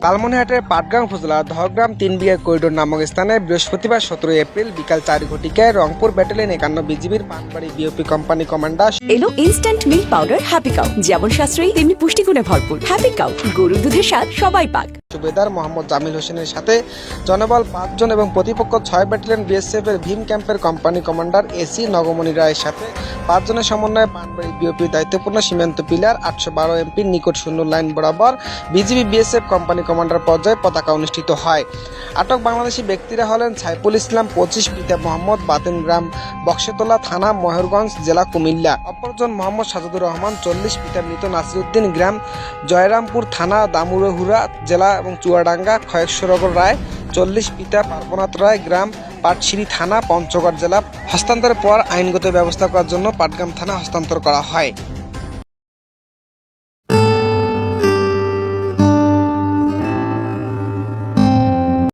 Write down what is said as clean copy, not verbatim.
লালমনিরহাটের পাটগ্রাম উপজেলার দহগ্রাম 3 বিঘা করিডোর নামক স্থানে বৃহস্পতিবার 17 এপ্রিল বিকাল 4 ঘটিকায় রংপুর ব্যাটালিয়ন 51 বিজিবির পানবাড়ি বিওপি কোম্পানি কমান্ডার এলো instant milk powder happy cow, যেমন সাশ্রয়ী তেমনি পুষ্টিগুণে ভরপুর। হ্যাপি কাউ, গরুর দুধের স্বাদ সবাই পাক। সুবেদার মোহাম্মদ জামিল হোসেনের সাথে জনবল 5 জন এবং প্রতিপক্ষ 6 ব্যাটালিয়ন বিএসএফ এর ভীম ক্যাম্পের কোম্পানি কমান্ডার এসি নগমণি রায়ের সাথে 5 জনের সমন্বয়ে পানবাড়ি বিওপির দায়িত্বপূর্ণ সীমান্ত পিলার 812 এমপির নিকট শূন্য লাইন বরাবর বিজিবি বিএসএফ কোম্পানি কমান্ডার পর্যায়ে পতাকা অনুষ্ঠিত হয়। আটক বাংলাদেশি ব্যক্তিরা হলেন সাইফুল ইসলাম 25 পিতা মোহাম্মদ বাতেন গ্রাম বক্সতলা থানা ময়ূরগঞ্জ জেলা কুমিল্লা। অপরজন মোহাম্মদ সাজুদুর রহমান 40 পিতা মৃত নাসিরউদ্দিন গ্রাম জয়রামপুর থানা দামুড়হুরা জেলা এবং চুয়াডাঙ্গা খয়েশ্বরগড় রায় 40 পিতা পার্বনাথ রায় গ্রাম পাটশিরি থানা পঞ্চগড় জেলা। হস্তান্তরের পর আইনগত ব্যবস্থা করার জন্য পাটগ্রাম থানা হস্তান্তর করা হয়।